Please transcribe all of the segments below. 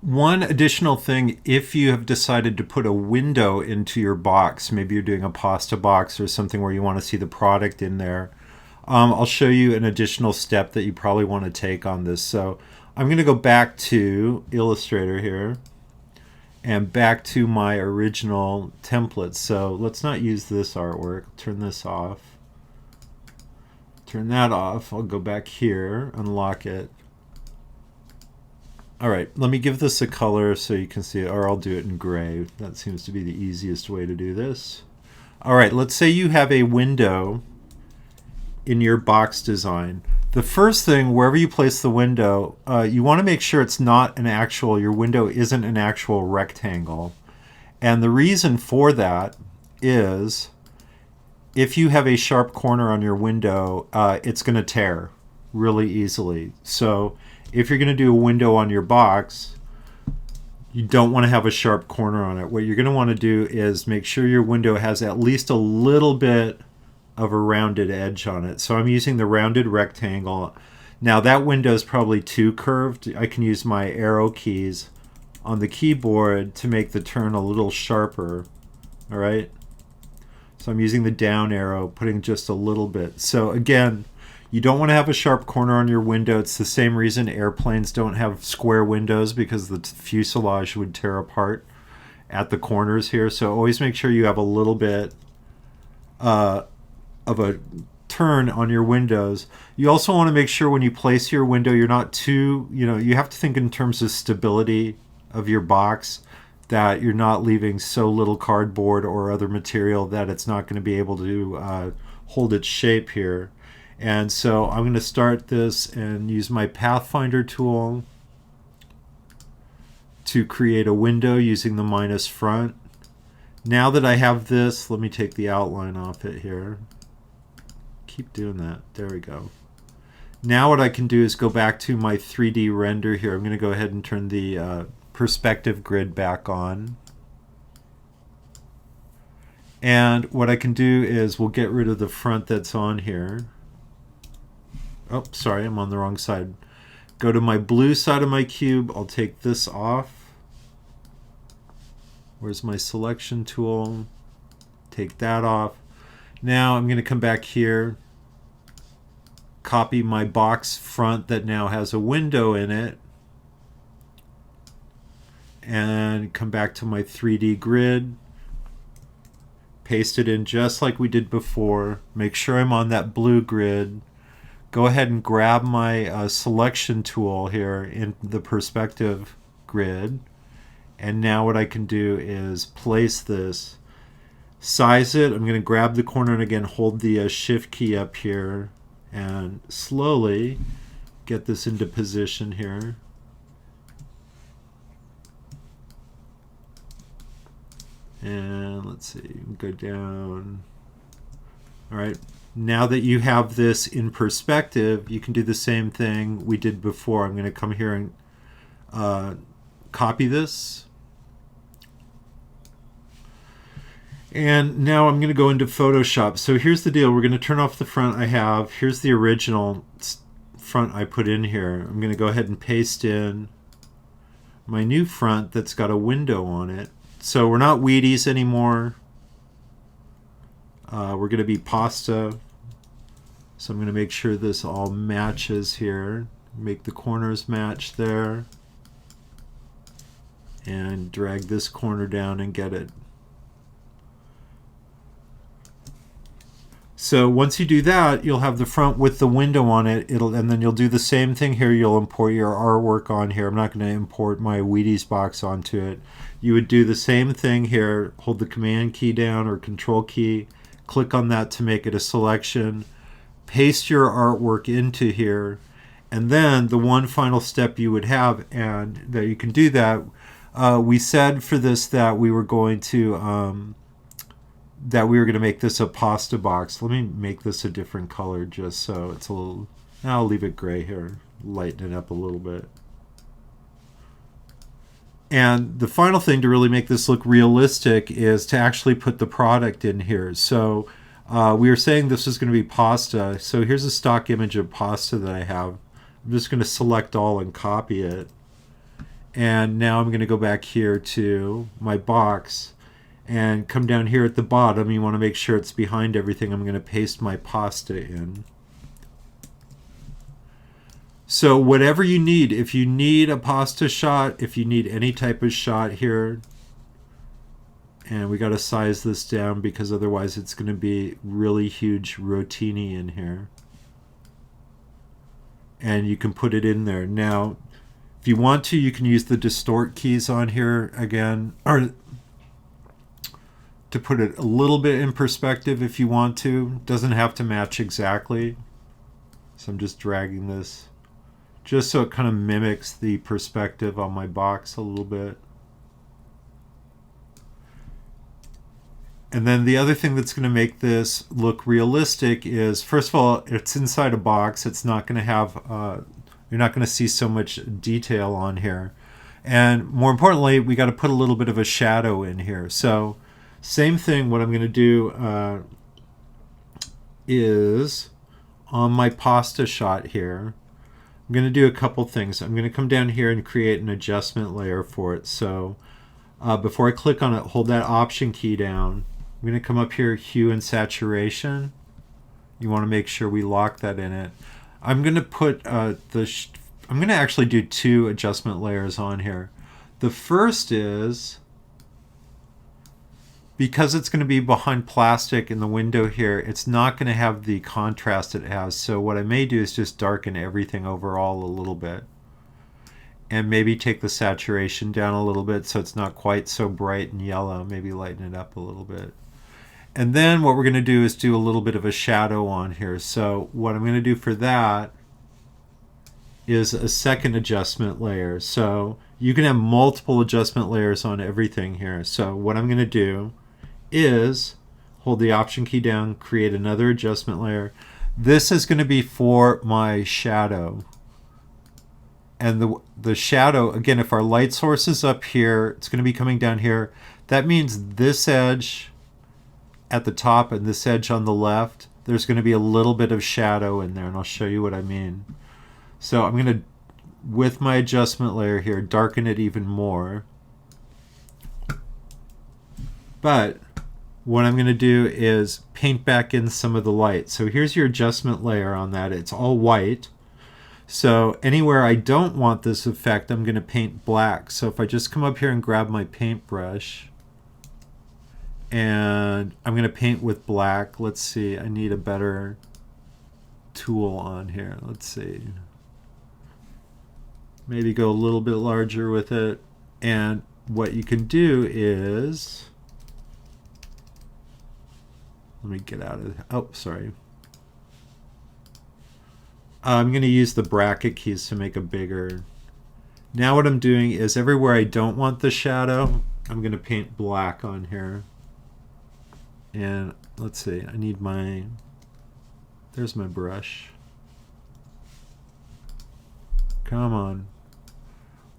One additional thing, if you have decided to put a window into your box, maybe you're doing a pasta box or something where you want to see the product in there, I'll show you an additional step that you probably want to take on this. So I'm going to go back to Illustrator here and back to my original template. So let's not use this artwork. Turn this off. Turn that off. I'll go back here, unlock it. All right, let me give this a color so you can see it, or I'll do it in gray. That seems to be the easiest way to do this. All right, let's say you have a window in your box design. The first thing, wherever you place the window, you want to make sure it's not an actual, your window isn't an actual rectangle. And the reason for that is if you have a sharp corner on your window, it's going to tear really easily. So if you're going to do a window on your box, you don't want to have a sharp corner on it. What you're going to want to do is make sure your window has at least a little bit of a rounded edge on it. So I'm using the rounded rectangle. Now that window is probably too curved. I can use my arrow keys on the keyboard to make the turn a little sharper. All right. So I'm using the down arrow, putting just a little bit. So again, you don't want to have a sharp corner on your window. It's the same reason airplanes don't have square windows, because the fuselage would tear apart at the corners here. So always make sure you have a little bit of a turn on your windows. You also want to make sure when you place your window, you're not too, you have to think in terms of stability of your box, that you're not leaving so little cardboard or other material that it's not going to be able to hold its shape here. And so I'm going to start this and use my Pathfinder tool to create a window using the minus front. Now that I have this, let me take the outline off it here. Keep doing that. There we go. Now what I can do is go back to my 3D render here. I'm going to go ahead and turn the perspective grid back on. And what I can do is we'll get rid of the front that's on here. Oh, sorry, I'm on the wrong side. Go to my blue side of my cube. I'll take this off. Where's my selection tool? Take that off. Now I'm going to come back here, copy my box front that now has a window in it, and come back to my 3D grid, paste it in just like we did before. Make sure I'm on that blue grid. Go ahead and grab my selection tool here in the perspective grid. And now what I can do is place this, size it. I'm going to grab the corner and again hold the shift key up here and slowly get this into position here. And let's see, go down. All right. Now that you have this in perspective, you can do the same thing we did before. I'm going to come here and copy this. And now I'm going to go into Photoshop. So here's the deal. We're going to turn off the front I have. Here's the original front I put in here. I'm going to go ahead and paste in my new front that's got a window on it. So we're not Wheaties anymore. We're going to be pasta. So I'm going to make sure this all matches here. Make the corners match there. And drag this corner down and get it. So once you do that, you'll have the front with the window on it. And then you'll do the same thing here. You'll import your artwork on here. I'm not going to import my Wheaties box onto it. You would do the same thing here. Hold the Command key down or Control key. Click on that to make it a selection. Paste your artwork into here. And then the one final step you would have, and that you can do that, we said for this that we were going to make this a pasta box. Let me make this a different color just so it's a little, I'll leave it gray here, lighten it up a little bit. And the final thing to really make this look realistic is to actually put the product in here. So we were saying this is going to be pasta. So here's a stock image of pasta that I have. I'm just going to select all and copy it. And now I'm going to go back here to my box and come down here at the bottom. You want to make sure it's behind everything. I'm going to paste my pasta in. So whatever you need, if you need a pasta shot, if you need any type of shot here, and we got to size this down because otherwise it's going to be really huge rotini in here. And you can put it in there. Now, if you want to, you can use the distort keys on here again, or to put it a little bit in perspective if you want to. Doesn't have to match exactly. So I'm just dragging this just so it kind of mimics the perspective on my box a little bit. And then the other thing that's going to make this look realistic is, first of all, it's inside a box. It's not going to have, you're not going to see so much detail on here. And more importantly, we got to put a little bit of a shadow in here. So same thing, what I'm going to do is on my pasta shot here, I'm going to do a couple things. I'm going to come down here and create an adjustment layer for it. So before I click on it, hold that Option key down. I'm going to come up here, Hue and Saturation. You want to make sure we lock that in it. I'm going to put I'm going to actually do two adjustment layers on here. The first is, because it's going to be behind plastic in the window here, it's not going to have the contrast it has. So what I may do is just darken everything overall a little bit. And maybe take the saturation down a little bit so it's not quite so bright and yellow. Maybe lighten it up a little bit. And then what we're going to do is do a little bit of a shadow on here. So what I'm going to do for that is a second adjustment layer. So you can have multiple adjustment layers on everything here. So what I'm going to do is hold the Option key down, create another adjustment layer. This is going to be for my shadow. And the shadow, again, if our light source is up here, it's going to be coming down here. That means this edge at the top and this edge on the left, there's going to be a little bit of shadow in there, and I'll show you what I mean. So I'm going to, with my adjustment layer here, darken it even more. But what I'm going to do is paint back in some of the light. So here's your adjustment layer on that. It's all white. So anywhere I don't want this effect, I'm going to paint black. So if I just come up here and grab my paintbrush, and I'm going to paint with black. Let's see, I need a better tool on here. Let's see. Maybe go a little bit larger with it. And what you can do is, let me get out of, oh, sorry. I'm going to use the bracket keys to make it bigger. Now what I'm doing is everywhere I don't want the shadow, I'm going to paint black on here. And let's see, I need my, there's my brush. Come on.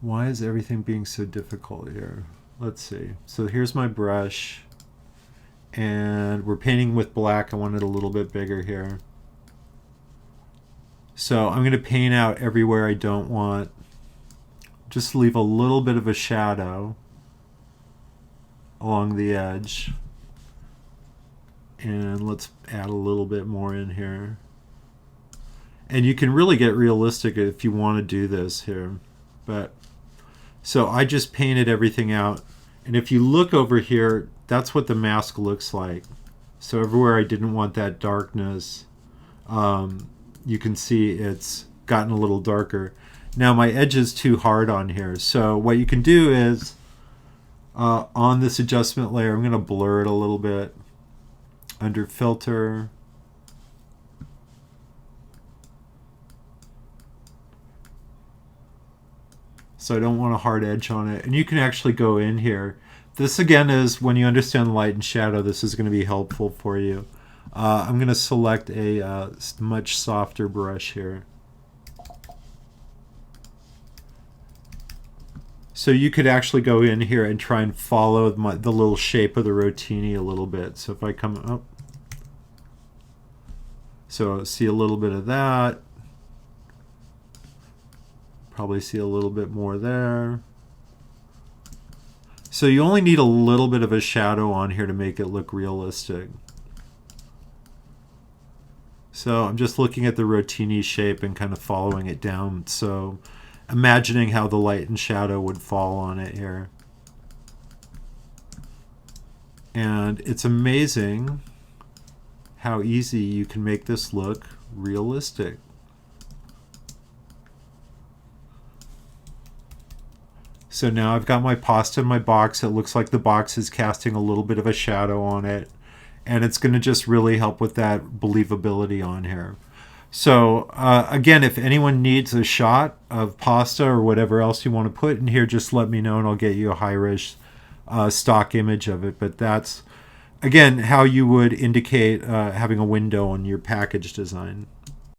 Why is everything being so difficult here? Let's see. So here's my brush. And we're painting with black. I want it a little bit bigger here. So I'm going to paint out everywhere I don't want. Just leave a little bit of a shadow along the edge. And let's add a little bit more in here. And you can really get realistic if you want to do this here. But so I just painted everything out. And if you look over here, that's what the mask looks like. So everywhere I didn't want that darkness, you can see it's gotten a little darker. Now my edge is too hard on here. So what you can do is, on this adjustment layer, I'm going to blur it a little bit. Under Filter, so I don't want a hard edge on it. And you can actually go in here. This again is, when you understand light and shadow, this is going to be helpful for you. I'm going to select a much softer brush here. So you could actually go in here and try and follow the little shape of the rotini a little bit. So if I come up, so see a little bit of that. Probably see a little bit more there. So you only need a little bit of a shadow on here to make it look realistic. So I'm just looking at the rotini shape and kind of following it down. So imagining how the light and shadow would fall on it here. And it's amazing how easy you can make this look realistic. So now I've got my pasta in my box. It looks like the box is casting a little bit of a shadow on it. And it's going to just really help with that believability on here. So again, if anyone needs a shot of pasta or whatever else you want to put in here, just let me know and I'll get you a high-res stock image of it. But that's, again, how you would indicate having a window on your package design.